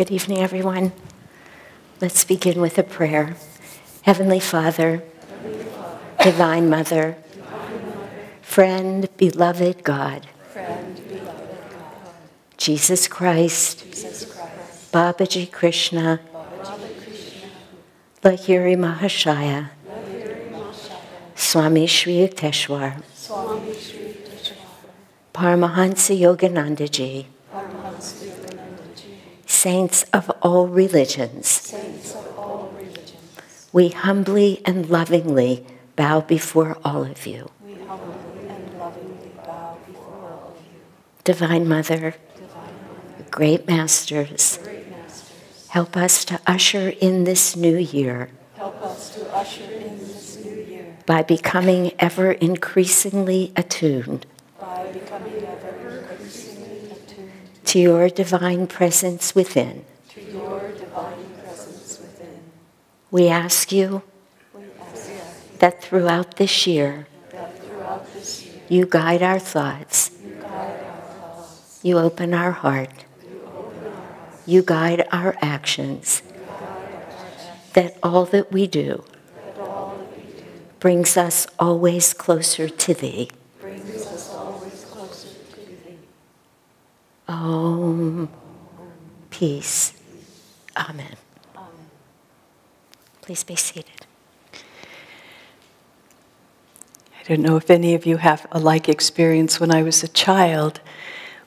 Good evening, everyone. Let's begin with a prayer. Heavenly Father, Divine Mother, friend, beloved God, Jesus Christ, Babaji Krishna, Lahiri Mahashaya, Swami Shri Yukteswar, Paramahansa Yogananda Ji, Saints of all religions, we humbly and lovingly bow before all of you. Divine Mother, great masters, help us to usher in this new year by becoming ever increasingly attuned to your divine presence within. We ask you that throughout this year, you guide our thoughts, you open our heart, you guide our actions, that all that we do brings us always closer to thee. Om. Peace. Amen. Please be seated. I don't know if any of you have a like experience. When I was a child,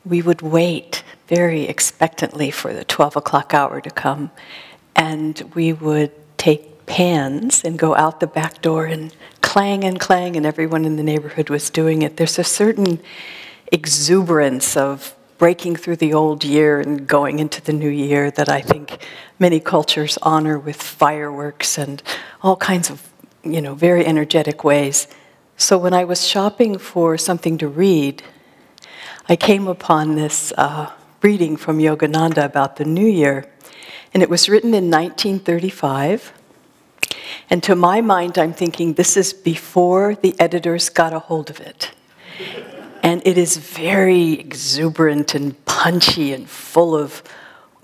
we would wait very expectantly for the 12 o'clock hour to come, and we would take pans and go out the back door and clang, and everyone in the neighborhood was doing it. There's a certain exuberance of breaking through the old year and going into the new year that I think many cultures honor with fireworks and all kinds of, very energetic ways. So when I was shopping for something to read, I came upon this reading from Yogananda about the New Year, and it was written in 1935. And to my mind, I'm thinking this is before the editors got a hold of it. And it is very exuberant and punchy and full of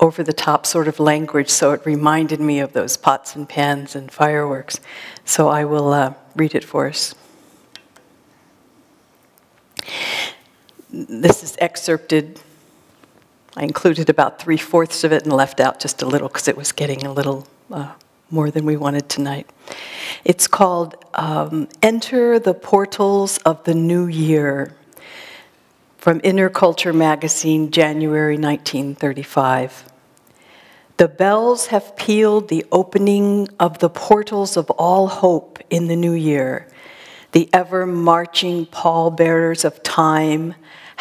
over-the-top sort of language, so it reminded me of those pots and pans and fireworks. So I will read it for us. This is excerpted. I included about 3/4 of it and left out just a little because it was getting a little more than we wanted tonight. It's called Enter the Portals of the New Year, from Inner Culture magazine, January 1935. The bells have pealed the opening of the portals of all hope in the new year. The ever-marching pallbearers of time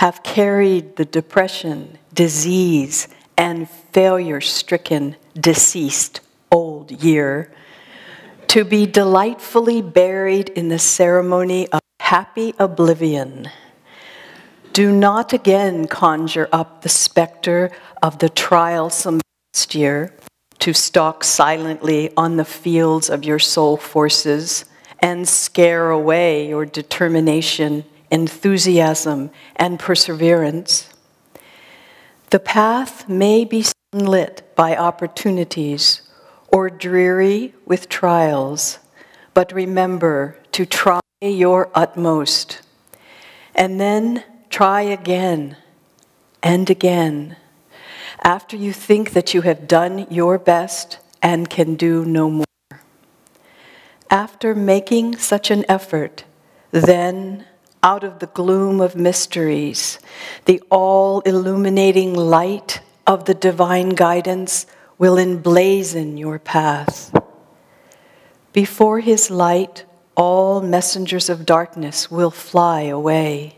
have carried the depression, disease, and failure-stricken, deceased old year to be delightfully buried in the ceremony of happy oblivion. Do not again conjure up the specter of the trialsome past year to stalk silently on the fields of your soul forces and scare away your determination, enthusiasm, and perseverance. The path may be sunlit by opportunities or dreary with trials, but remember to try your utmost, and then try again and again after you think that you have done your best and can do no more. After making such an effort, then out of the gloom of mysteries, the all-illuminating light of the divine guidance will emblazon your path. Before his light, all messengers of darkness will fly away,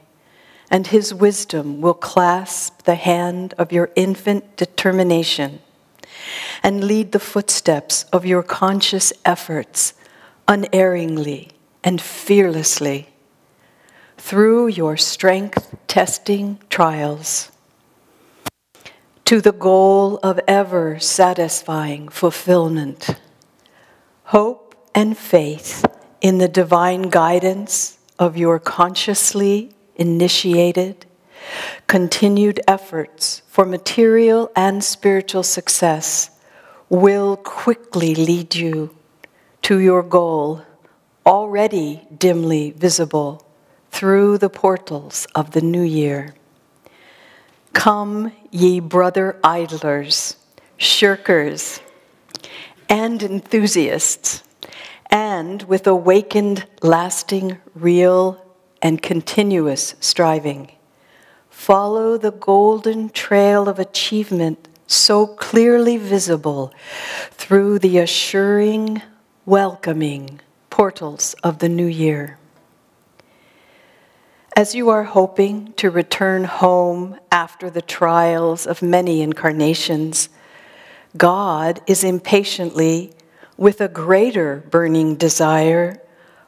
and his wisdom will clasp the hand of your infant determination and lead the footsteps of your conscious efforts unerringly and fearlessly through your strength-testing trials to the goal of ever-satisfying fulfillment. Hope and faith in the divine guidance of your consciously initiated, Continued efforts for material and spiritual success will quickly lead you to your goal, already dimly visible through the portals of the new year. Come, ye brother idlers, shirkers, and enthusiasts, and with awakened, lasting, real, and continuous striving, follow the golden trail of achievement so clearly visible through the assuring, welcoming portals of the new year. As you are hoping to return home after the trials of many incarnations, God is impatiently, with a greater burning desire,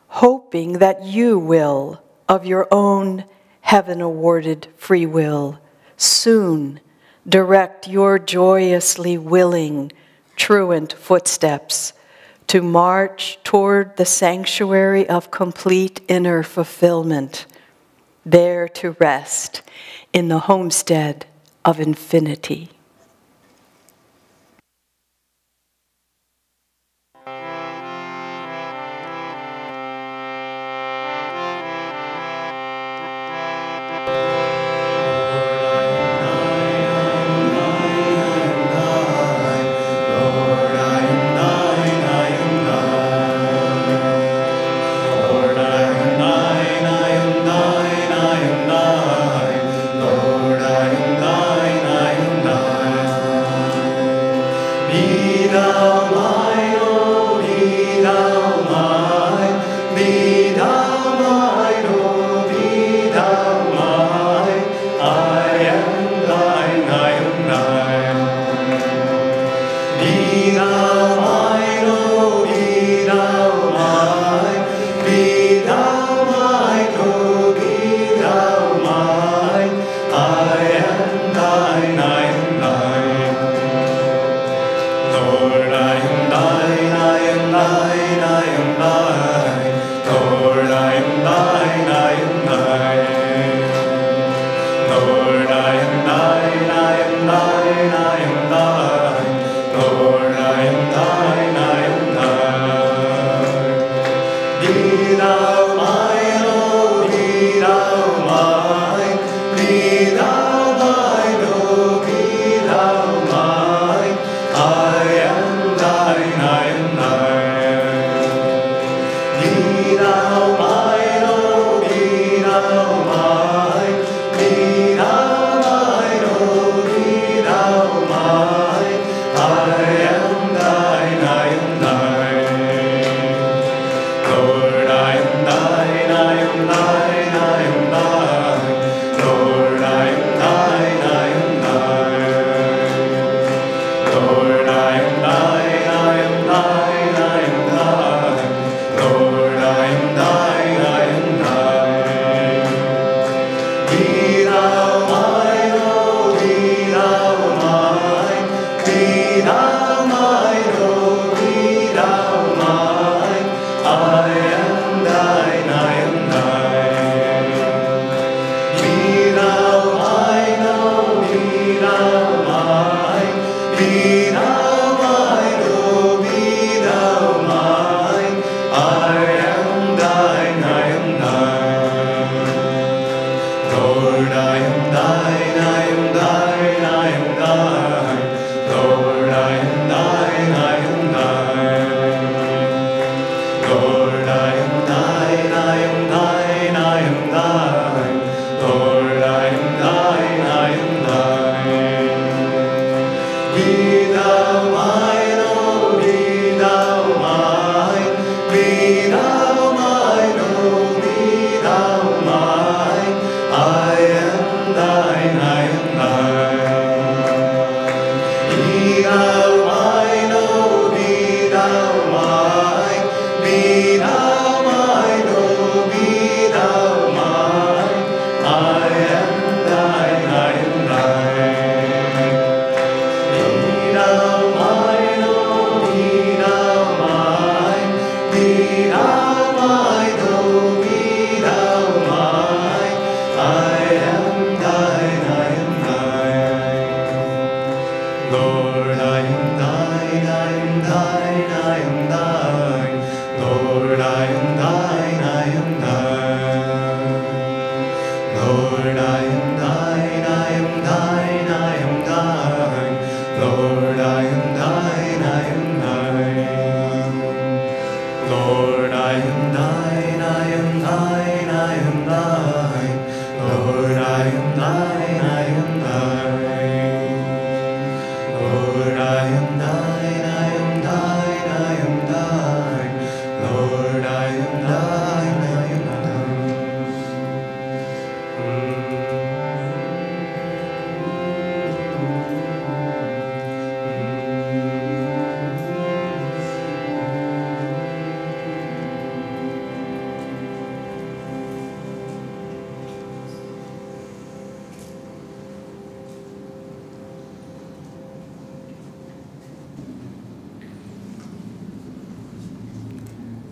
hoping that you will, of your own heaven-awarded free will, soon direct your joyously willing, truant footsteps to march toward the sanctuary of complete inner fulfillment, there to rest in the homestead of infinity.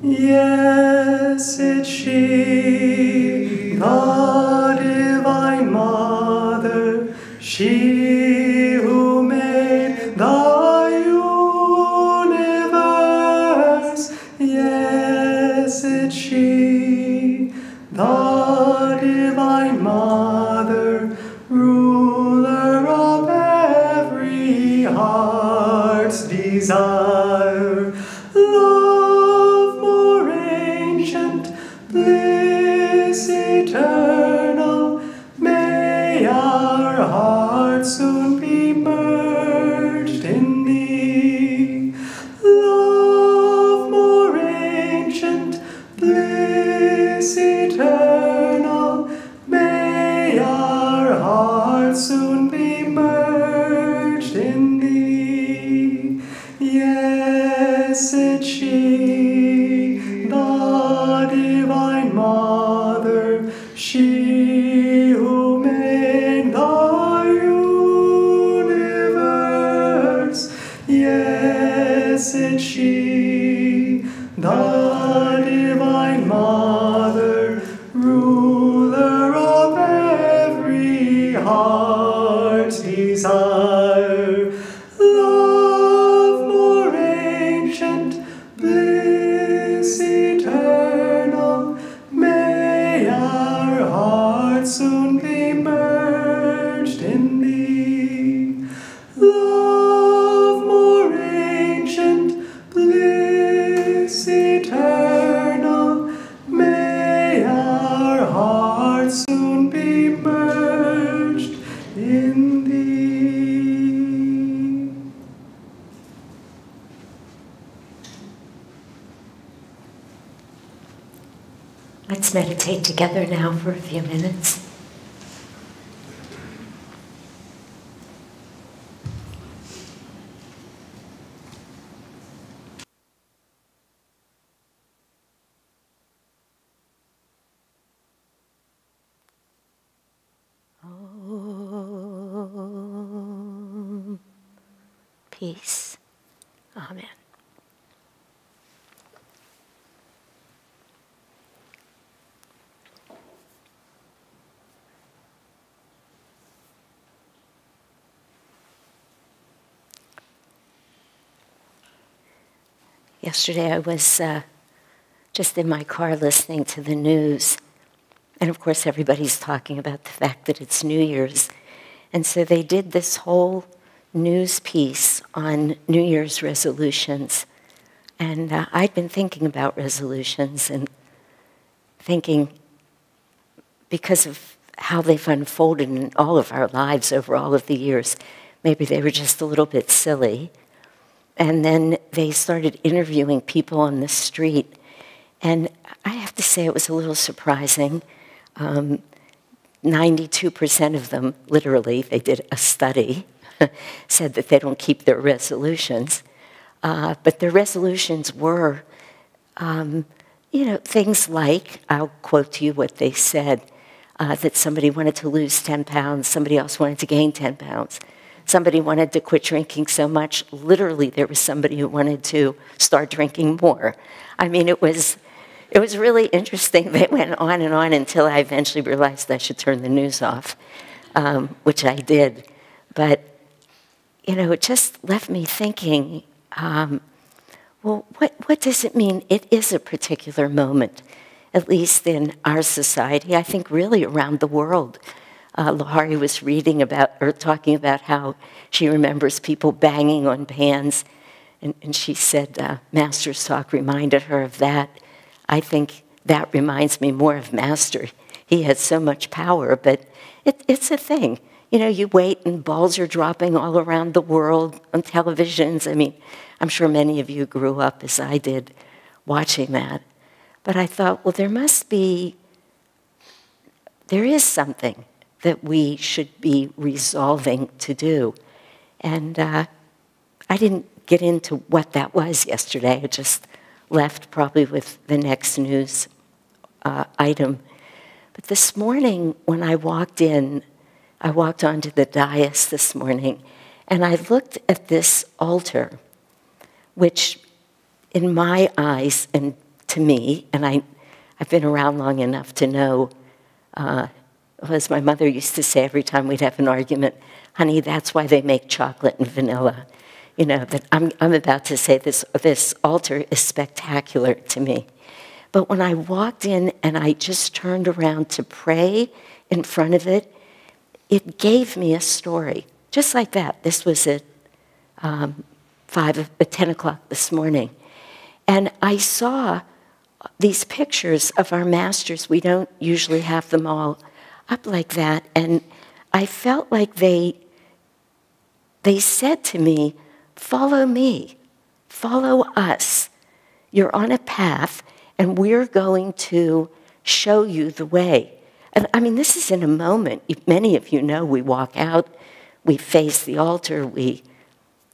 Yes, it's she, the Divine Mother, she who made the universe. Yes, it's she, the Divine Mother, ruler of every heart's desire. Love more ancient, bliss eternal, may our hearts soon be merged in thee. Love more ancient, bliss eternal, may our hearts soon be merged in thee. Yes, it's she, the Divine Mother, she who made the universe. Yes, it's she, the Divine Mother, ruler of every heart's desire. Love more ancient, bliss eternal, may our hearts soon be merged in thee. Love more ancient, bliss eternal, may our hearts soon be merged in thee. Let's meditate together now for a few minutes. Om. Peace. Amen. Yesterday I was just in my car listening to the news. And of course everybody's talking about the fact that it's New Year's. And so they did this whole news piece on New Year's resolutions. And I'd been thinking about resolutions and thinking, because of how they've unfolded in all of our lives over all of the years, maybe they were just a little bit silly. And then they started interviewing people on the street. And I have to say it was a little surprising. 92% of them, literally, they did a study, said that they don't keep their resolutions. But their resolutions were, things like, I'll quote to you what they said, that somebody wanted to lose 10 pounds, somebody else wanted to gain 10 pounds. Somebody wanted to quit drinking so much, literally there was somebody who wanted to start drinking more. I mean, it was really interesting. They went on and on until I eventually realized I should turn the news off, which I did. But, it just left me thinking, well, what does it mean? It is a particular moment, at least in our society, I think really around the world. Lahari was reading about, or talking about how she remembers people banging on pans, and she said Master's talk reminded her of that. I think that reminds me more of Master. He has so much power, but it's a thing. You wait and balls are dropping all around the world on televisions. I mean, I'm sure many of you grew up, as I did, watching that. But I thought, well, there is something that we should be resolving to do. And I didn't get into what that was yesterday. I just left probably with the next news item. But this morning, when I walked onto the dais this morning, and I looked at this altar, which in my eyes, and to me, and I've been around long enough to know, as my mother used to say every time we'd have an argument, honey, that's why they make chocolate and vanilla. You know, that I'm about to say this altar is spectacular to me. But when I walked in and I just turned around to pray in front of it, it gave me a story, just like that. This was at 10 o'clock this morning. And I saw these pictures of our masters. We don't usually have them all up like that. And I felt like they said to me, follow me, follow us. You're on a path, and we're going to show you the way. And I mean, this is in a moment. Many of you know we walk out, we face the altar, we,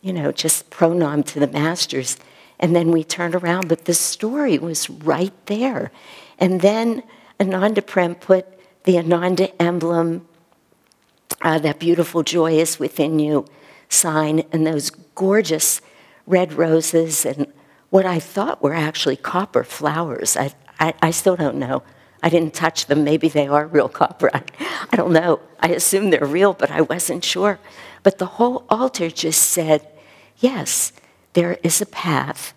just pronom to the masters, and then we turn around. But the story was right there. And then Ananda Prem put the Ananda emblem, that beautiful joy is within you sign, and those gorgeous red roses and what I thought were actually copper flowers. I still don't know. I didn't touch them. Maybe they are real copper. I don't know. I assume they're real, but I wasn't sure. But the whole altar just said, yes, there is a path,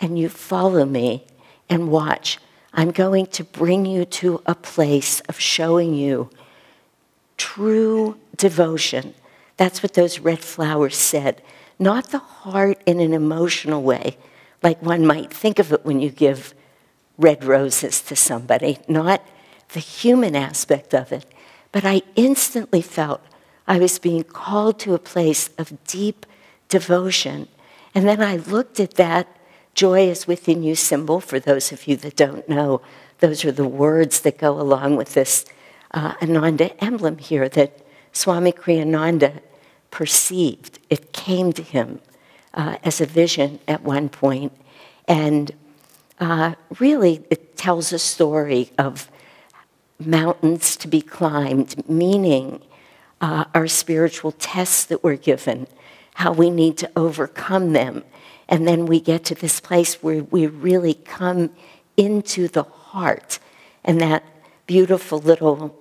and you follow me and watch. I'm going to bring you to a place of showing you true devotion. That's what those red flowers said. Not the heart in an emotional way, like one might think of it when you give red roses to somebody, not the human aspect of it. But I instantly felt I was being called to a place of deep devotion. And then I looked at that joy is within you symbol. For those of you that don't know, those are the words that go along with this Ananda emblem here that Swami Kriyananda perceived. It came to him as a vision at one point. And really, it tells a story of mountains to be climbed, meaning our spiritual tests that we're given, how we need to overcome them. And then we get to this place where we really come into the heart. And that beautiful little,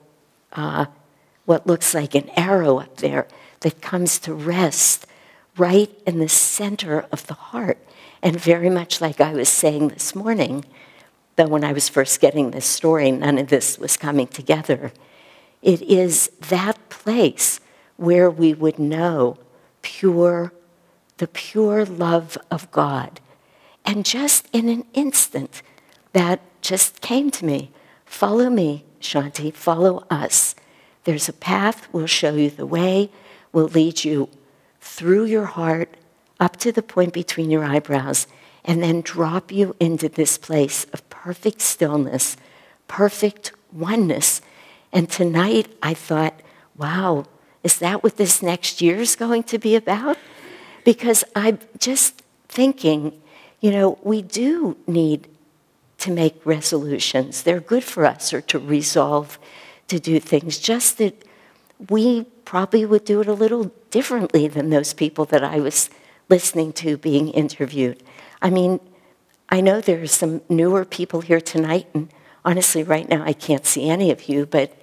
what looks like an arrow up there that comes to rest right in the center of the heart. And very much like I was saying this morning, though when I was first getting this story, none of this was coming together. It is that place where we would know the pure love of God. And just in an instant, that just came to me. Follow me, Shanti, follow us. There's a path, we'll show you the way, we'll lead you through your heart, up to the point between your eyebrows, and then drop you into this place of perfect stillness, perfect oneness. And tonight I thought, wow, is that what this next year is going to be about? Because I'm just thinking, we do need to make resolutions. They're good for us, or to resolve to do things, just that we probably would do it a little differently than those people that I was listening to being interviewed. I mean, I know there are some newer people here tonight, and honestly, right now, I can't see any of you, but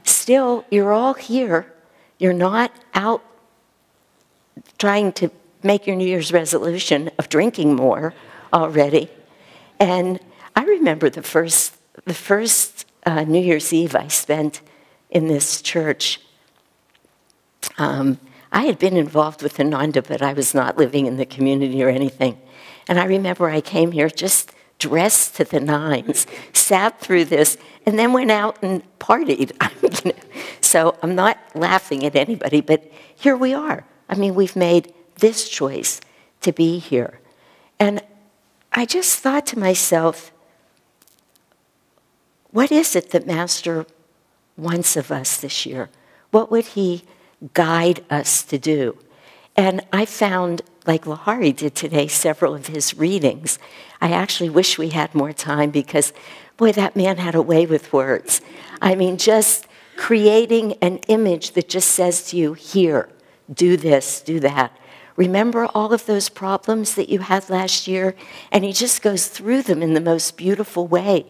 still, you're all here. You're not out trying to make your New Year's resolution of drinking more already. And I remember the first New Year's Eve I spent in this church. I had been involved with Ananda, but I was not living in the community or anything. And I remember I came here just dressed to the nines, sat through this, and then went out and partied. So I'm not laughing at anybody, but here we are. I mean, we've made this choice to be here. And I just thought to myself, what is it that Master wants of us this year? What would he guide us to do? And I found, like Lahari did today, several of his readings. I actually wish we had more time because, boy, that man had a way with words. I mean, just creating an image that just says to you, here, do this, do that, Remember all of those problems that you had last year? And he just goes through them in the most beautiful way.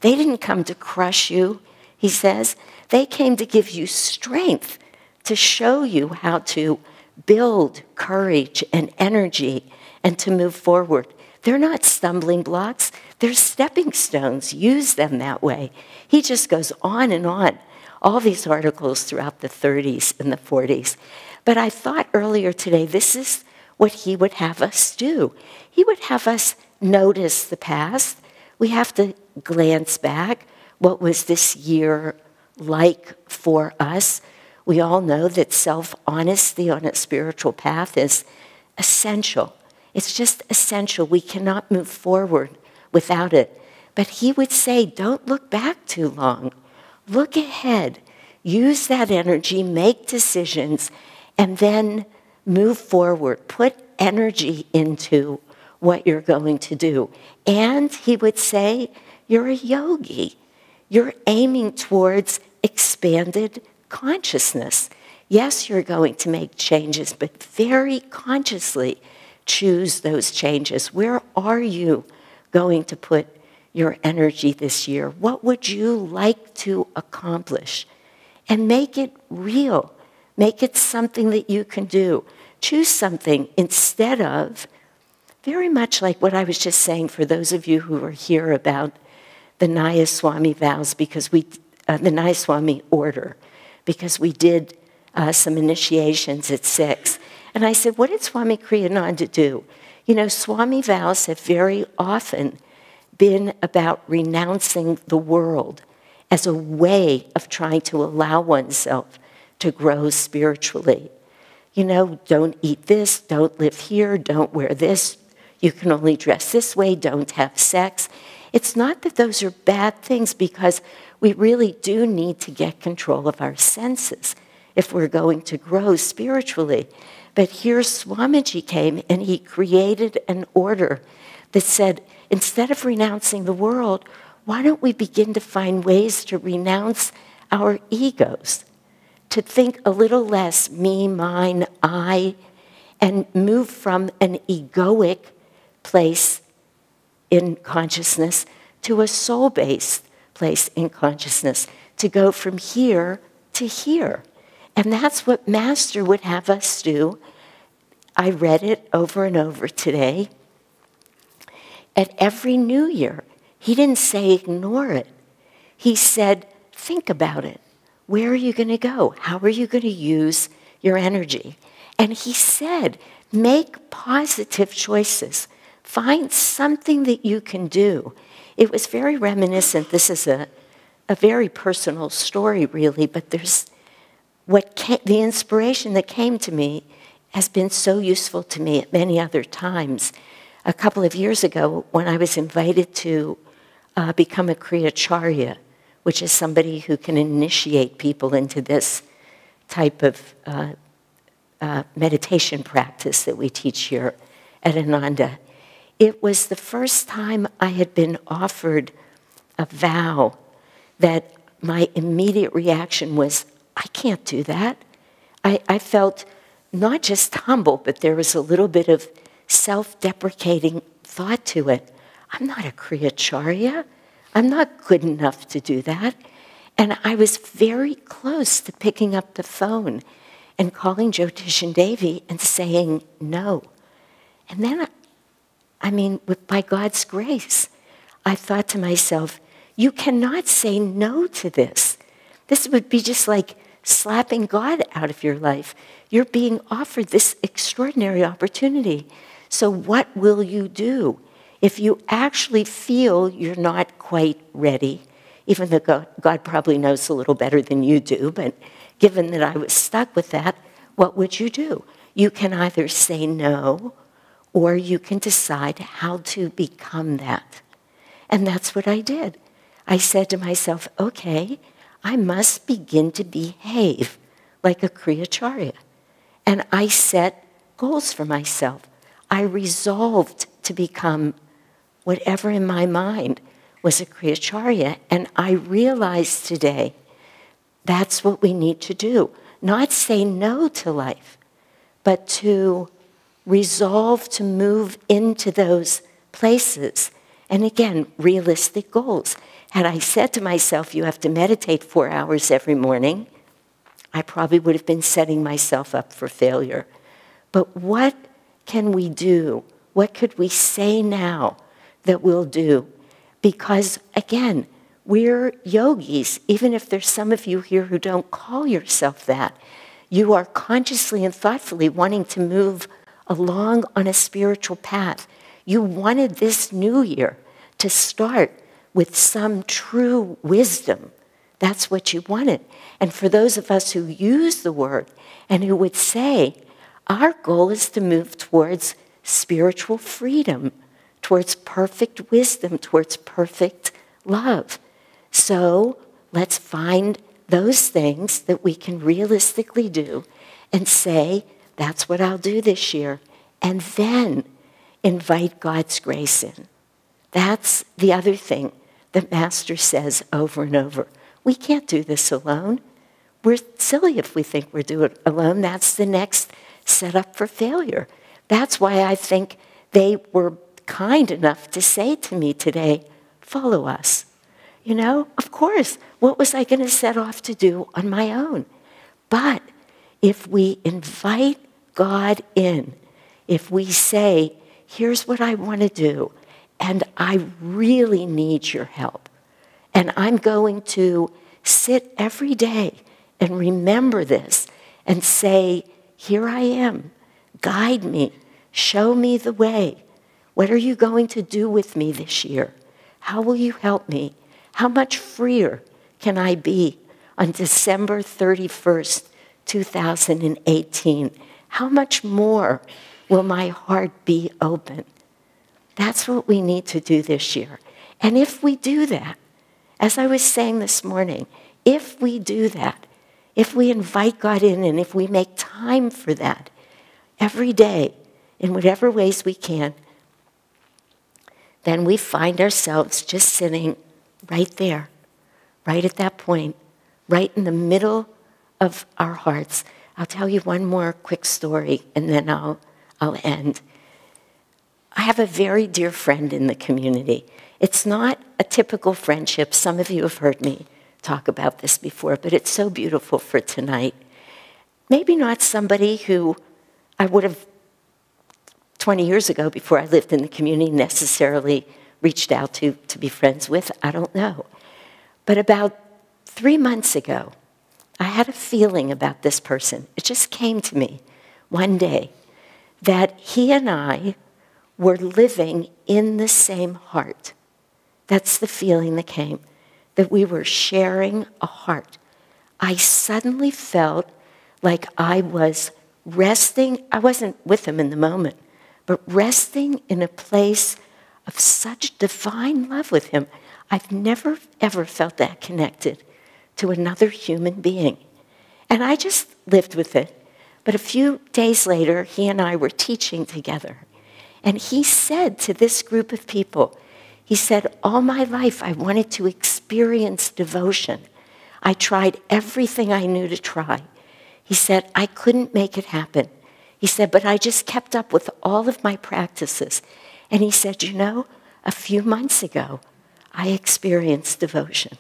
They didn't come to crush you, he says. They came to give you strength, to show you how to build courage and energy and to move forward. They're not stumbling blocks. They're stepping stones. Use them that way. He just goes on and on. All these articles throughout the 30s and the 40s. But I thought earlier today, this is what he would have us do. He would have us notice the past. We have to glance back. What was this year like for us? We all know that self-honesty on a spiritual path is essential. It's just essential. We cannot move forward without it. But he would say, don't look back too long. Look ahead. Use that energy, make decisions, and then move forward. Put energy into what you're going to do. And he would say, you're a yogi. You're aiming towards expanded consciousness. Yes, you're going to make changes, but very consciously choose those changes. Where are you going to put your energy this year? What would you like to accomplish? And make it real. Make it something that you can do. Choose something instead of, very much like what I was just saying for those of you who are here about the Nayaswami vows, because the Nayaswami order, because we did some initiations at 6. And I said, what did Swami Kriyananda do? You know, Swami vows have very often been about renouncing the world as a way of trying to allow oneself to grow spiritually. You know, don't eat this, don't live here, don't wear this, you can only dress this way, don't have sex. It's not that those are bad things, because we really do need to get control of our senses if we're going to grow spiritually. But here Swamiji came and he created an order that said, instead of renouncing the world, why don't we begin to find ways to renounce our egos, to think a little less me, mine, I, and move from an egoic place in consciousness to a soul-based place in consciousness, to go from here to here. And that's what Master would have us do. I read it over and over today. At every New Year, he didn't say ignore it. He said, think about it. Where are you going to go? How are you going to use your energy? And he said, make positive choices. Find something that you can do. It was very reminiscent. This is a very personal story, really, but there's the inspiration that came to me has been so useful to me at many other times. A couple of years ago, when I was invited to become a Kriyacharya, which is somebody who can initiate people into this type of meditation practice that we teach here at Ananda. It was the first time I had been offered a vow that my immediate reaction was, I can't do that. I felt not just humble, but there was a little bit of self-deprecating thought to it. I'm not a Kriyacharya. I'm not good enough to do that. And I was very close to picking up the phone and calling Jyotishan Devi and saying no. And then, by God's grace, I thought to myself, you cannot say no to this. This would be just like slapping God out of your life. You're being offered this extraordinary opportunity. So what will you do? If you actually feel you're not quite ready, even though God probably knows a little better than you do, but given that I was stuck with that, what would you do? You can either say no, or you can decide how to become that. And that's what I did. I said to myself, okay, I must begin to behave like a Kriyacharya. And I set goals for myself. I resolved to become whatever in my mind was a Kriyacharya. And I realized today that's what we need to do. Not say no to life, but to resolve to move into those places. And again, realistic goals. Had I said to myself, you have to meditate 4 hours every morning, I probably would have been setting myself up for failure. But what can we do? What could we say now that we'll do? Because, again, we're yogis, even if there's some of you here who don't call yourself that. You are consciously and thoughtfully wanting to move along on a spiritual path. You wanted this new year to start with some true wisdom. That's what you wanted. And for those of us who use the word and who would say, our goal is to move towards spiritual freedom, towards perfect wisdom, towards perfect love. So let's find those things that we can realistically do and say, that's what I'll do this year. And then invite God's grace in. That's the other thing that Master says over and over. We can't do this alone. We're silly if we think we're doing it alone. That's the next setup for failure. That's why I think they were kind enough to say to me today, follow us. You know, of course, what was I going to set off to do on my own? But if we invite God in, if we say, here's what I want to do, and I really need your help, and I'm going to sit every day and remember this and say, here I am, guide me, show me the way. What are you going to do with me this year? How will you help me? How much freer can I be on December 31st, 2018? How much more will my heart be open? That's what we need to do this year. And if we do that, as I was saying this morning, if we do that, if we invite God in and if we make time for that every day in whatever ways we can, then we find ourselves just sitting right there, right at that point, right in the middle of our hearts. I'll tell you one more quick story and then I'll end. I have a very dear friend in the community. It's not a typical friendship. Some of you have heard me talk about this before, but it's so beautiful for tonight. Maybe not somebody who I would have 20 years ago, before I lived in the community, necessarily reached out to be friends with. I don't know. But about 3 months ago, I had a feeling about this person. It just came to me one day that he and I were living in the same heart. That's the feeling that came, that we were sharing a heart. I suddenly felt like I was resting. I wasn't with him in the moment, but resting in a place of such divine love with him. I've never, ever felt that connected to another human being. And I just lived with it. But a few days later, he and I were teaching together. And he said to this group of people, he said, all my life I wanted to experience devotion. I tried everything I knew to try. He said, I couldn't make it happen. He said, but I just kept up with all of my practices. And he said, you know, a few months ago, I experienced devotion.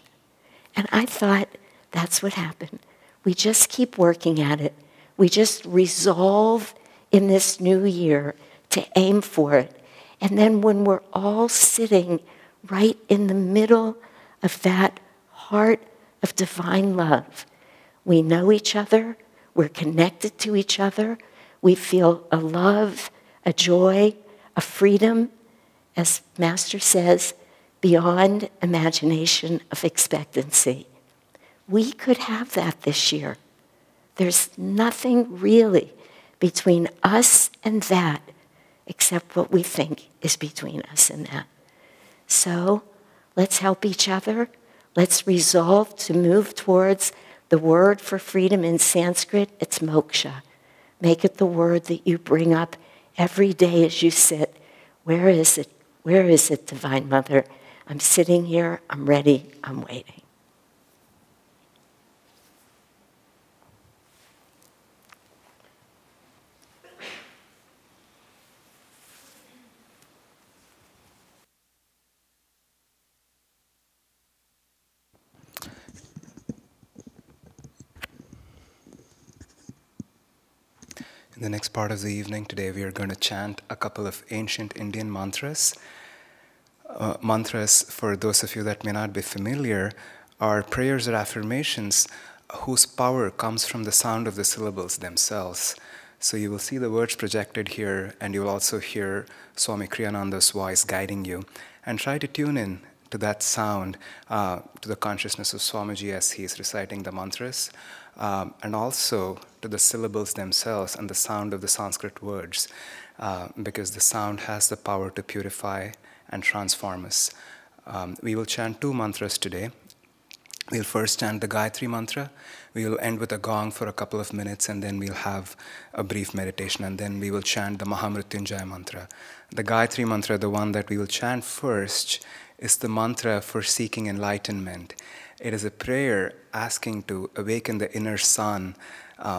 And I thought, that's what happened. We just keep working at it. We just resolve in this new year to aim for it. And then when we're all sitting right in the middle of that heart of divine love, we know each other, we're connected to each other, we feel a love, a joy, a freedom, as Master says, beyond imagination of expectancy. We could have that this year. There's nothing really between us and that except what we think is between us and that. So let's help each other. Let's resolve to move towards the word for freedom in Sanskrit. It's moksha. Make it the word that you bring up every day as you sit. Where is it? Where is it, Divine Mother? I'm sitting here. I'm ready. I'm waiting. In the next part of the evening today, we are going to chant a couple of ancient Indian mantras. Mantras, for those of you that may not be familiar, are prayers or affirmations whose power comes from the sound of the syllables themselves. So you will see the words projected here, and you will also hear Swami Kriyananda's voice guiding you. And try to tune in to that sound, to the consciousness of Swamiji as he is reciting the mantras, and also to the syllables themselves and the sound of the Sanskrit words, because the sound has the power to purify and transform us. We will chant two mantras today. We'll first chant the Gayatri mantra. We will end with a gong for a couple of minutes, and then we'll have a brief meditation, and then we will chant the Mahamrityunjaya mantra. The Gayatri mantra, the one that we will chant first, is the mantra for seeking enlightenment. It is a prayer asking to awaken the inner sun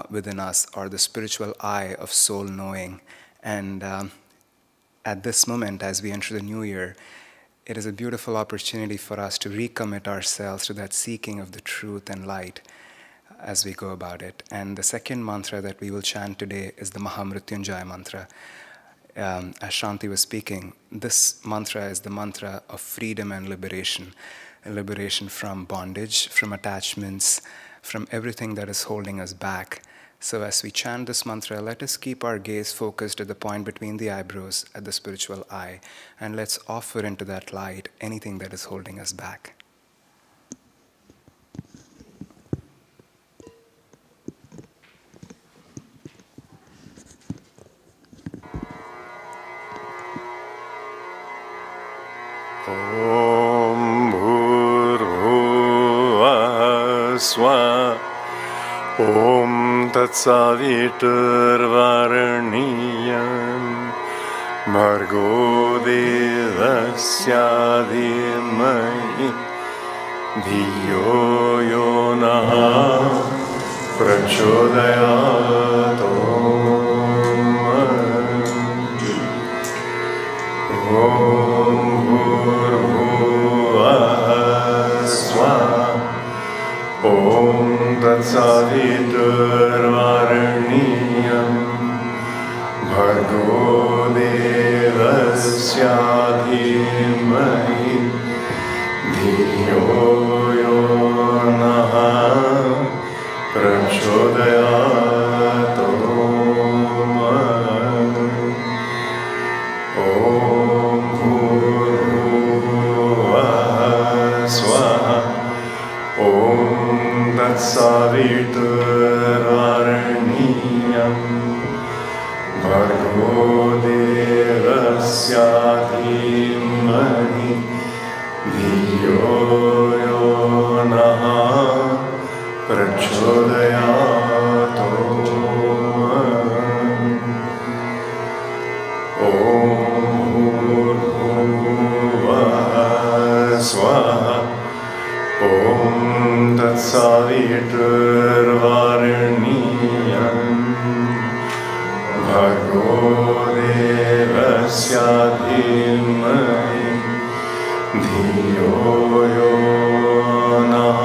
within us, or the spiritual eye of soul knowing. And at this moment, as we enter the new year, it is a beautiful opportunity for us to recommit ourselves to that seeking of the truth and light as we go about it. And the second mantra that we will chant today is the Mahamrityunjaya mantra. As Shanti was speaking, this mantra is the mantra of freedom and liberation. Liberation from bondage, from attachments, from everything that is holding us back. So as we chant this mantra, let us keep our gaze focused at the point between the eyebrows, at the spiritual eye, and let's offer into that light anything that is holding us back. Om Bhurvuvah Swah Om Tatsaviturvaraniyam Bhargo Devasya Dhimahi Dhiyo Yonah Prachodayat. Om Bhurvuvah Swah Om Tatsaviturvaraniyam Bhargo Devasya Dhimahi Dhiyo Yonah Prachodayat. Om Bhurvuvah Swah Om Tatsaviturvaraniyam Bhargo Devasya Dhimahi Dhiyo Yonah Prachodayat. Swah Om Tatsaviturvaraniyam Bhargo Devasya Dhimahi Dhiyo Yonah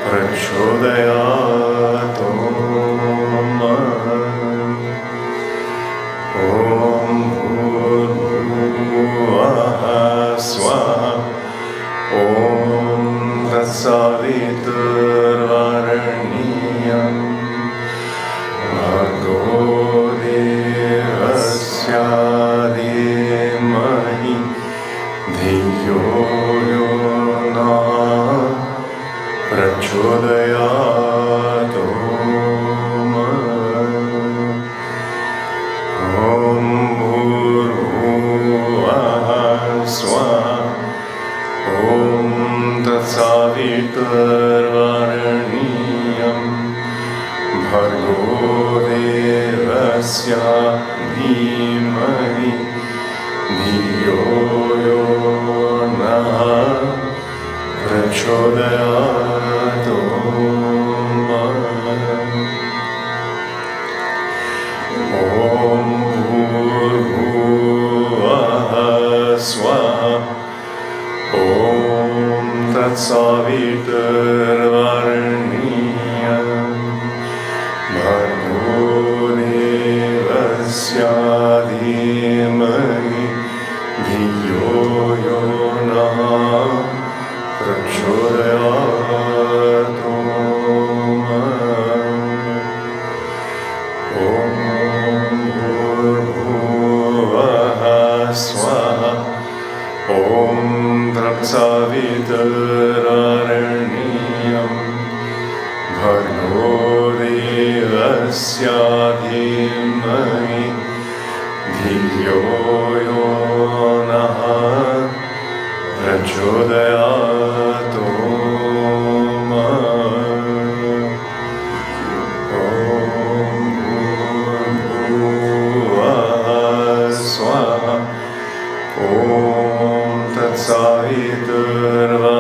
Prachodayat. Om Bhurvuvah Swah Om Tatsaviturvaraniyam Bhargo Devasya Dhimahi Dhiyo Yonah Prachodayat. Om Bhurvuvah Swah Om Tatsaviturvaraniyam Bhargo Devasya Dhimahi Dhiyo Yonah Prachodayat. Om Bhurvuvah Swah Om Tatsaviturvaraniyam Bhargo धीमहि धियो यो नः प्रचोदयात्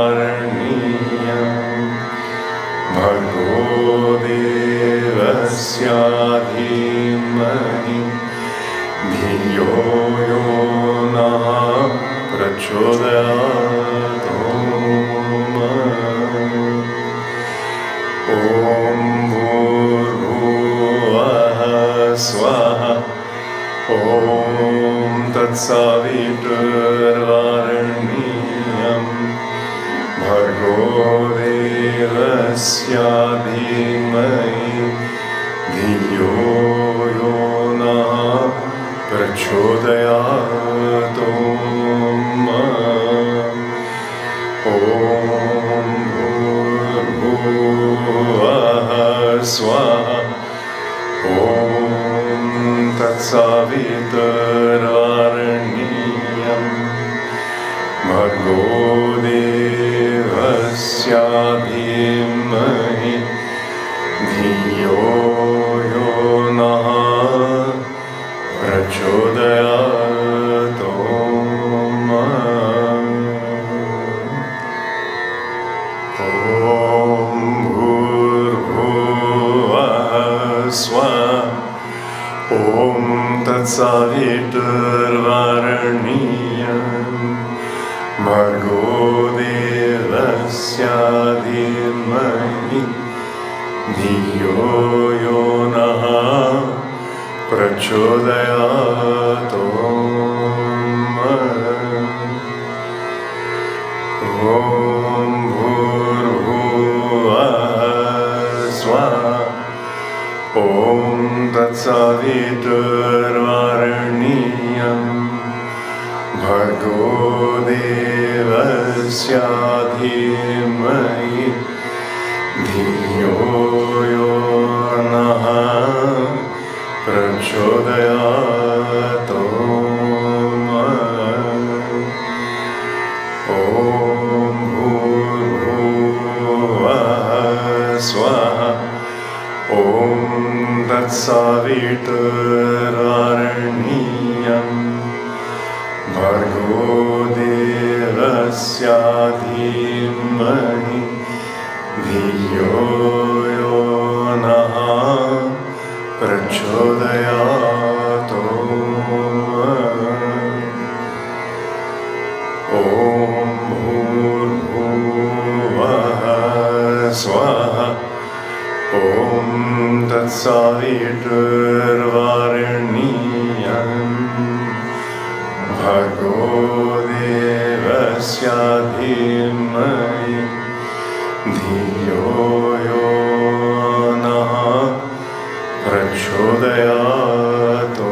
तत्सवितुर्वरेण्यं भर्गो देवस्य धीमहि धियो यो नः प्रचोदयात् ॐ भूर्भुवः स्वः ॐ तत्सवितुर्वरेण्यं भर्गो देवस्य धीमहि धियो यो नः प्रचोदयात् ॐ भूर्भुवः स्वः ॐ तत्सवितुर्वरेण्यं भर्गो देवस्य धीमहि धियो यो नः प्रचोदयात् ॐ भूर्भुवः स्वः ॐ तत्सवितुर्वरेण्यं भर्गो देवस्य धीमहि धियो यो नः प्रचोदयात् ॐ भूर्भुवः स्वः ॐ तत्सवितुर्वरेण्यं भर्गो देवस्य धीमहि धियो यो नः प्रचोदयात् ॐ भूर्भुवः स्वः ॐ तत्सवितुर्वरेण्यं भर्गो देवस्य धीमहि धियो यो नः प्रचोदयात् ॐ भूर्भुवः स्वः ॐ तत्सवितुर्वरेण्यं भर्गो देवस्य धीमहि धियो यो नः प्रचोदयात् ॐ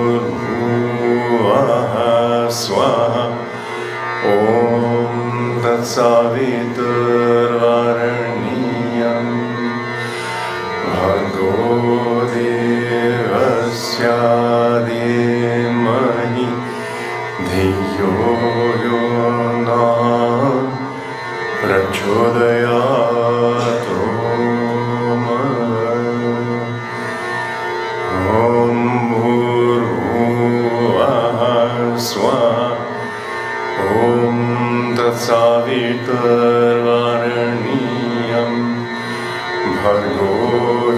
भूर्भुवः स्वः ॐ तत्सवितुर्वरेण्यं भर्गो देवस्य धीमहि धियो यो नः प्रचोदयात् ॐ भूर्भुवः स्वः ॐ तत्सवितुर्वरेण्यं भर्गो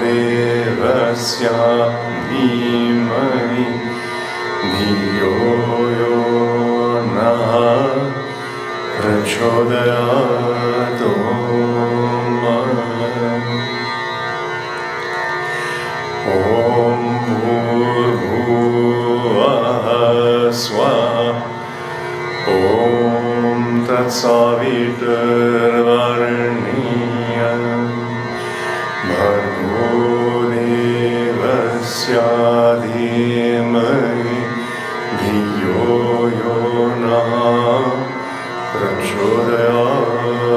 देवस्य धीमहि धियो यो नः प्रचोदयात् ॐ भूर्भुवः स्वः ॐ तत्सवितुर्वरेण्यं भर्गो देवस्य धीमहि धियो यो नः प्रचोदयात्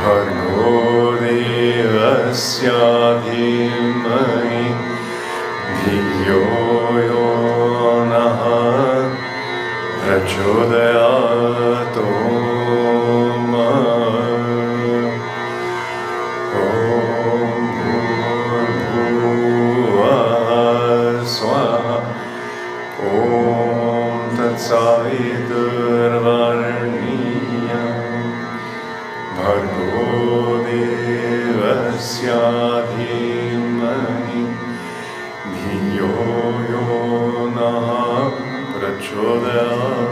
भर्गो देवस्य धीमहि धियो यो नः प्रचोदयात् तत्सवितुर्वरेण्यं भर्गो देवस्य धीमहि धियो यो नः प्रचोदयात्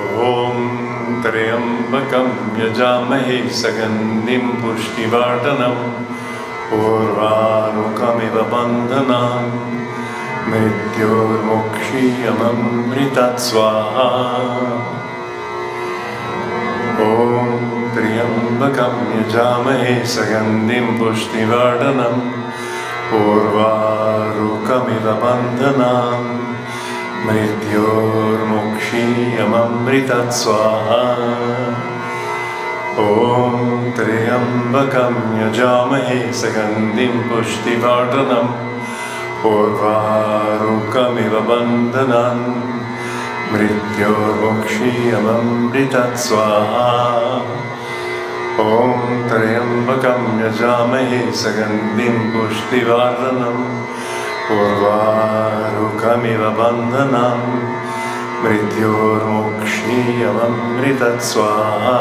ॐ त्र्यम्बकं यजामहे सुगन्धिं पुष्टिवर्धनम् उर्वारुकमिव बन्धनान् मृत्योर्मुक्षीयममृतात् स्वाहा ॐ त्र्यम्बकं यजामहे सुगन्धिं पुष्टिवर्धनम् उर्वारुकमिव बन्धनान् मृत्योर्मुक्षीयममृतात् स्वाहा ॐ त्र्यम्बकं यजामहे सुगन्धिं पुष्टिवर्धनम् उर्वारुकमिव बन्धनान् मृत्योर्मुक्षीयममृतात् स्वाहा ॐ त्र्यम्बकं यजामहे सुगन्धिं पुष्टिवर्धनम् उर्वारुकमिव बन्धनान् मृत्योर्मुक्षीयममृतात् स्वाहा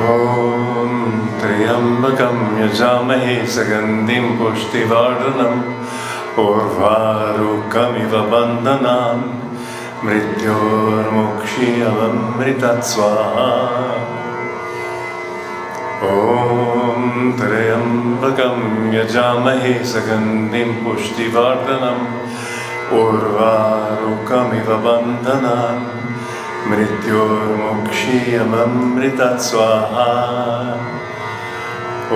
ॐ त्र्यम्बकं यजामहे सुगन्धिं पुष्टिवर्धनम् उर्वारुकमिव बन्धनान् मृत्योर्मुक्षीयममृतात् स्वाहा ॐ त्र्यम्बकं यजामहे सुगन्धिं पुष्टिवर्धनम् उर्वारुकमिव बन्धनान् मृत्योर्मुक्षीयममृतात् स्वाहा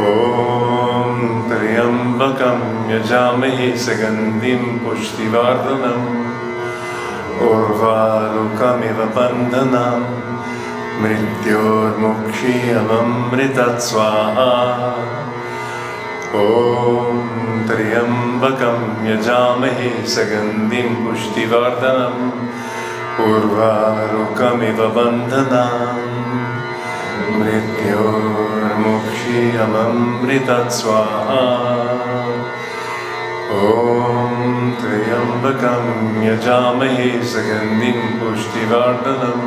ॐ त्र्यम्बकं यजामहे सुगन्धिं पुष्टिवर्धनम् उर्वारुकमिव बन्धनान् मृत्योर्मुक्षीयममृतात् स्वाहा ॐ त्र्यम्बकं यजामहे सुगन्धिं पुष्टिवर्धनम् उर्वारुकमिव बन्धनान् मृत्योर्मुक्षीयममृतात् स्वाहा ॐ त्र्यम्बकं यजामहे सुगन्धिं पुष्टिवर्धनम्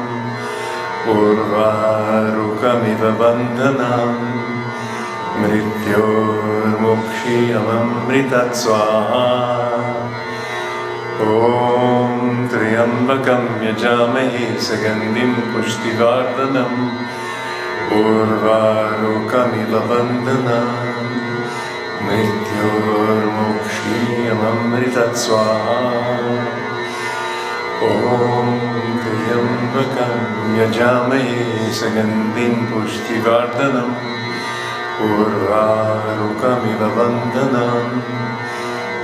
उर्वारुकमिव बन्धनान् मृत्योर्मुक्षीयममृतात् स्वाहा ॐ त्र्यम्बकं यजामहे सुगन्धिं पुष्टिवर्धनम् उर्वारुकमिव बन्धनान् मृत्योर्मुक्षीयममृतात् स्वाहा ॐ त्र्यम्बकं यजामहे सुगन्धिं पुष्टिवर्धनम् उर्वारुकमिव बन्धनान्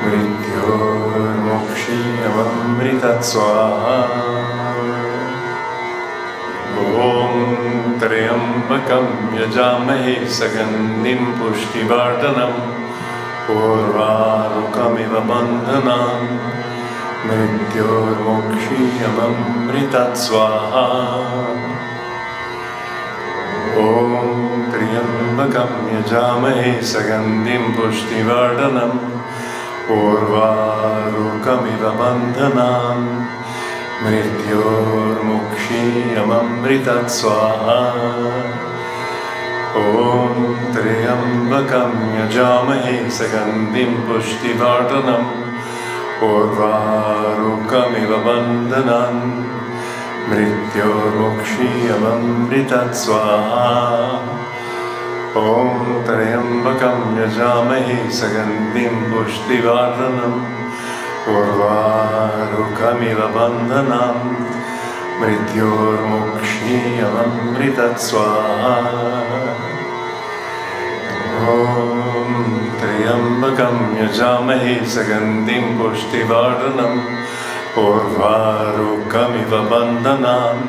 मृत्योर्मुक्षीयममृतात् स्वाहा ॐ त्र्यम्बकं यजामहे सुगन्धिं पुष्टिवर्धनम् उर्वारुकमिव बन्धनान् मृत्योर्मुक्षीयममृतात् स्वाहा ॐ त्र्यम्बकं यजामहे सुगन्धिं पुष्टिवर्धनम् उर्वारुकमिव बन्धनान् मृत्योर्मुक्षीयममृतात् स्वाहा ॐ त्र्यम्बकं यजामहे सुगन्धिं पुष्टिवर्धनम् उर्वारुकमिव बन्धनान् मृत्योर्मुक्षीयममृतात् स्वाहा ॐ त्र्यम्बकं यजामहे सुगन्धिं पुष्टिवर्धनम् उर्वारुकमिव बन्धनान् मृत्योर्मुक्षीयममृतात् स्वाहा ॐ त्र्यम्बकं यजामहे सुगन्धिं पुष्टिवर्धनम् उर्वारुकमिव बन्धनान्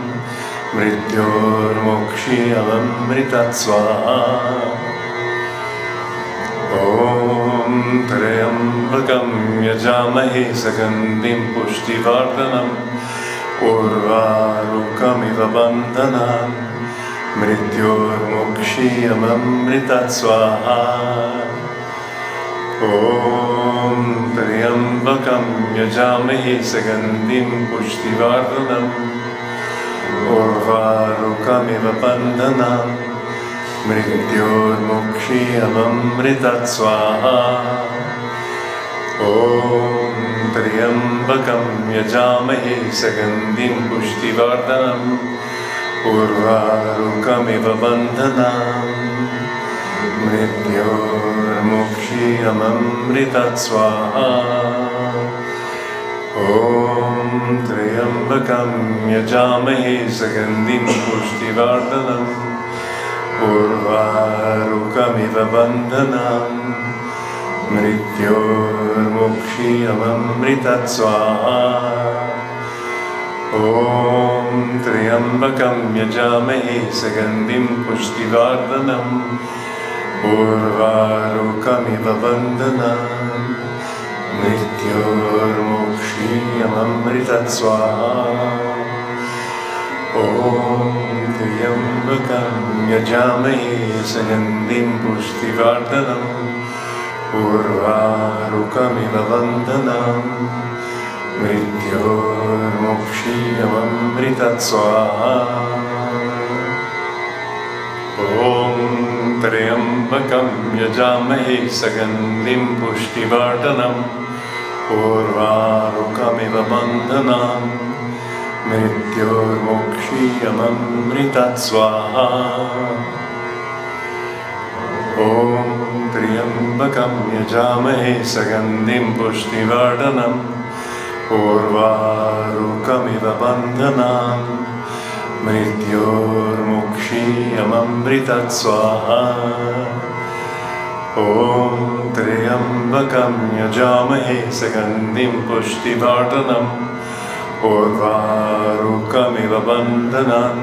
मृत्योर्मुक्षीयममृतात् स्वाहा ॐ त्र्यम्बकं यजामहे सुगन्धिं पुष्टिवर्धनम् उर्वारुकमिव बन्धनान् मृत्योर्मुक्षीयममृतात् स्वाहा ॐ त्र्यम्बकं यजामहे सुगन्धिं पुष्टिवर्धनम् उर्वारुकमिव बन्धनान् मृत्योर्मुक्षीयममृतात् स्वाहा ॐ त्र्यम्बकं यजामहे सुगन्धिं पुष्टिवर्धनम् उर्वारुकमिव बन्धनान् मृत्योर्मुक्षीयममृतात् स्वाहा ॐ त्र्यम्बकं यजामहे सुगन्धिं पुष्टिवर्धनम् उर्वारुकमिव बन्धनान् मृत्योर्मुक्षीयममृतात् स्वाहा ॐ त्र्यम्बकं यजामहे सुगन्धिं पुष्टिवर्धनम् उर्वारुकमिव बन्धनान् मृत्योर्मुक्षीयममृतात् स्वाहा ॐ त्र्यम्बकं यजामहे सुगन्धिं पुष्टिवर्धनम् उर्वारुकमिव बन्धनान् मृत्योर्मुक्षीयममृतात् स्वाहा ॐ त्र्यम्बकं यजामहे सुगन्धिं पुष्टिवर्धनम् उर्वारुकमिव बन्धनान् मृत्योर्मुक्षीयममृतात् स्वाहा ॐ त्र्यम्बकं यजामहे सुगन्धिं पुष्टिवर्धनम् उर्वारुकमिव बन्धनान् मृत्योर्मुक्षीयममृतात् स्वाहा ॐ त्र्यम्बकं यजामहे सुगन्धिं पुष्टिवर्धनम् उर्वारुकमिव बन्धनान्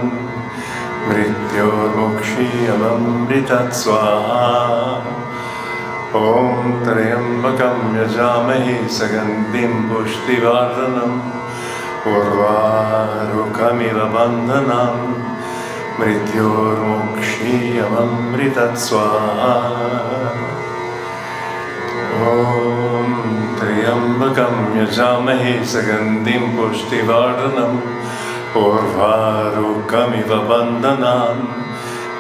मृत्योर्मुक्षीयममृतात् स्वाहा ॐ त्र्यम्बकं यजामहे सुगन्धिं पुष्टिवर्धनम् उर्वारुकमिव बन्धनान् मृत्योर्मुक्षीयममृतस्वाहा ॐ त्र्यम्बकं यजामहे सुगन्धिं पुष्टिवर्धनम् उर्वारुकमिव बन्धनान्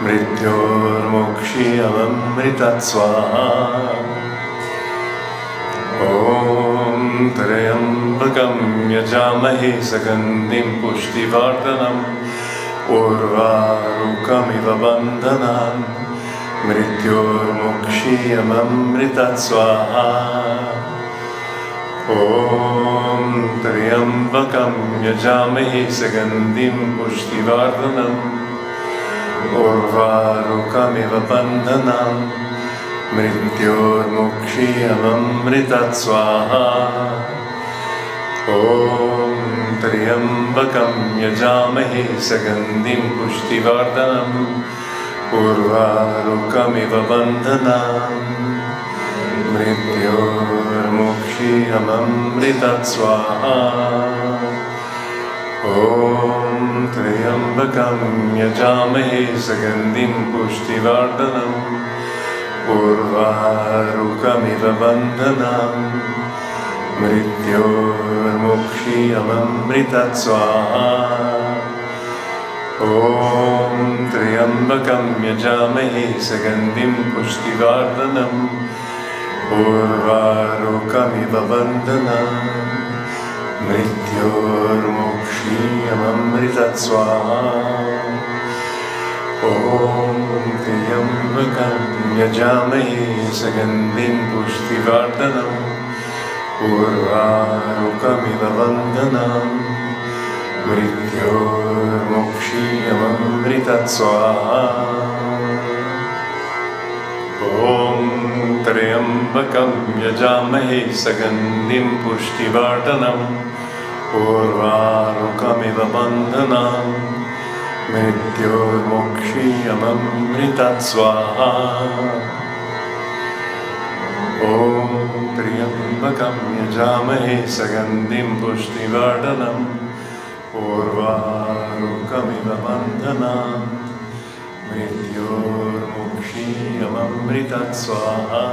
मृत्योर्मुक्षीयममृतस्वाहा ॐ त्र्यम्बकं यजामहे सुगन्धिं पुष्टिवर्धनम् उर्वारुकमिव बन्धनान् मृत्योर्मुक्षीयममृतस्वाहा ॐ त्र्यम्बकं यजामहे सुगन्धिं पुष्टिवर्धनम् उर्वारुकमिव बन्धनान् मृत्योर्मुक्षीयममृतस्वाहा ॐ त्र्यम्बकं यजामहे सुगन्धिं पुष्टिवर्धनम् उर्वारुकमिव बन्धनान् मृत्योर्मुक्षीयममृतस्वाहा ॐ त्र्यम्बकं यजामहे सुगन्धिं पुष्टिवर्धनम् उर्वारुकमिव बन्धनान् मृत्योर्मुक्षीयममृतस्वाहा ॐ त्र्यम्बकं यजामहे सुगन्धिं पुष्टिवर्धनम् उर्वारुकमिव बन्धनान् मृत्योर्मुक्षीयममृतस्वाहा ॐ त्र्यम्बकं यजामहे सुगन्धिं पुष्टिवर्धनम् उर्वारुकमिव बन्धनान् मृत्योर्मुक्षीयममृतस्वाहा ॐ त्र्यम्बकं यजामहे सुगन्धिं पुष्टिवर्धनम् उर्वारुकमिव बन्धनान् मृत्योर्मुक्षीयममृतस्वाहा ॐ त्र्यम्बकं यजामहे सुगन्धिं पुष्टिवर्धनम् उर्वारुकमिव बन्धनान् मृत्योर्मुक्षीयममृतस्वाहा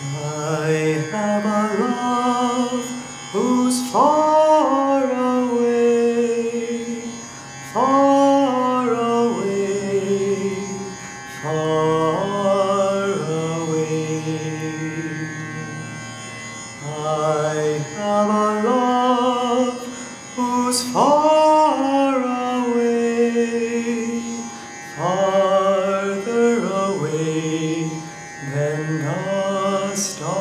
I have a love who's far away, far away, far away. I have a love who's far away, farther away than the stars.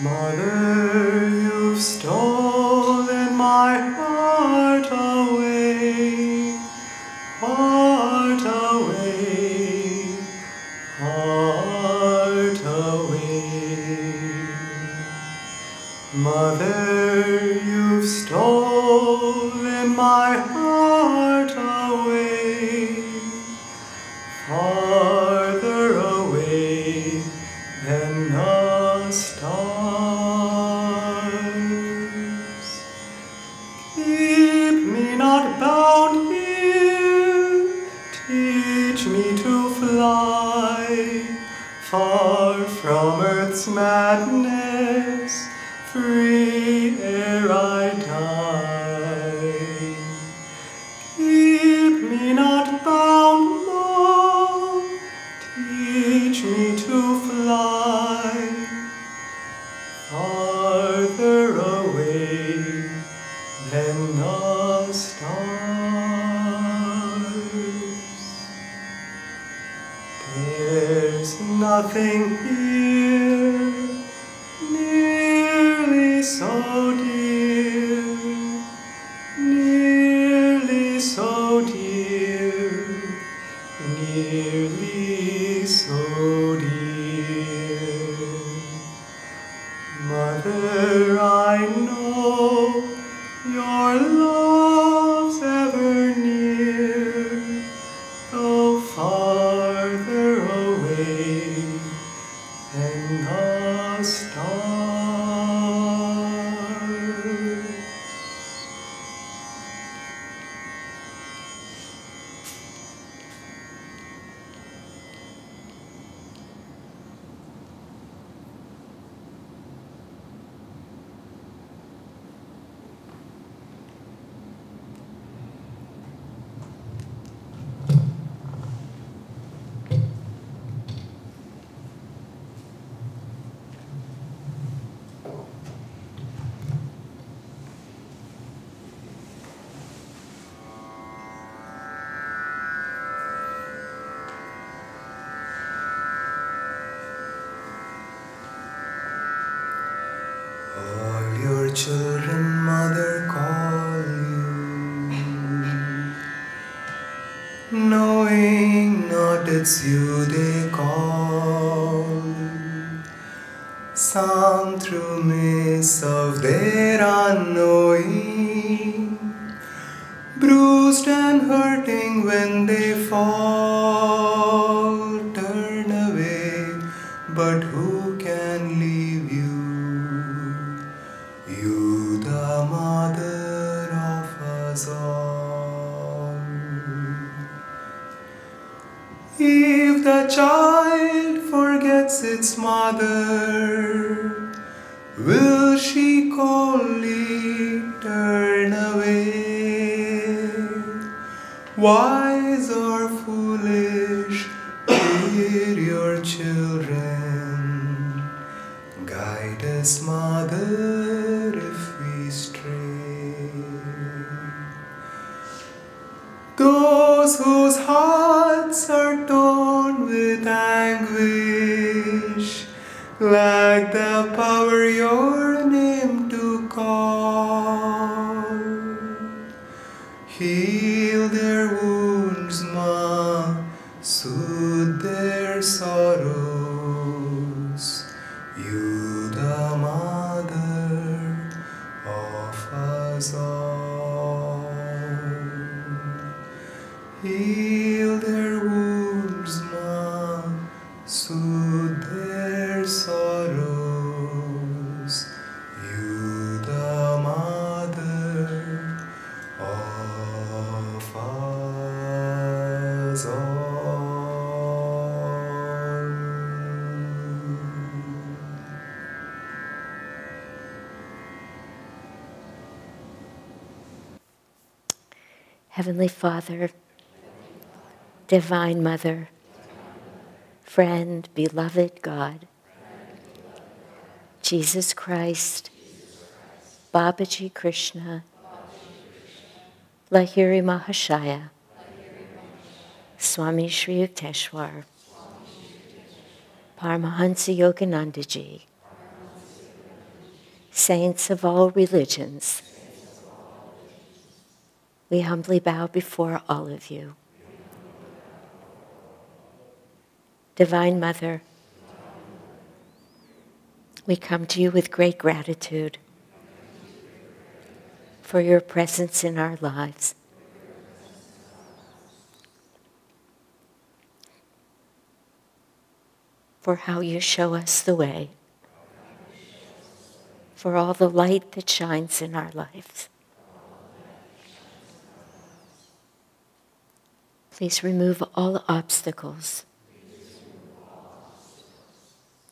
Mother, you've stolen my heart away, heart away, heart away. Mother, you've stolen my heart away, farther away than the stars. Keep me not bound here, teach me to fly far from earth's madness, free ere I die. Keep me not bound long, teach me to fly farther away than the stars. There's nothing here nearly so dear, nearly so dear, nearly so dear. Mother, I know your love's ever near, though farther away than the stars. All your children, mother, call you, knowing not it's you they call. Sound through mists of their unknowing, bruised and hurting when they fall. Turn away, but who can leave you? You, the mother of us all. If the child forgets its mother, will she coldly turn away? Wise or foolish, hear your children. Guide us, mother, if we stray. Those whose hearts are torn with anguish lack the power your name to call. Heal their wounds, Ma, soothe their sorrows. You, the mother of us all. Heal their wounds, Ma, soothe their sorrows. You, the mother of us all. Heavenly Father, Divine Mother, friend, beloved God, Jesus Christ, Babaji Krishna, Lahiri Mahashaya, Swami Shri Yukteswar, Paramahansa Yoganandaji, saints of all religions, we humbly bow before all of you. Divine Mother, we come to you with great gratitude for your presence in our lives. For how you show us the way, for all the light that shines in our lives. Please remove all obstacles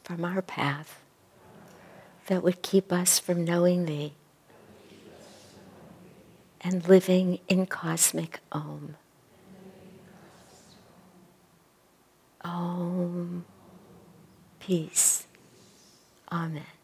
from our path that would keep us from knowing Thee and living in cosmic Om. Om. Peace. Amen.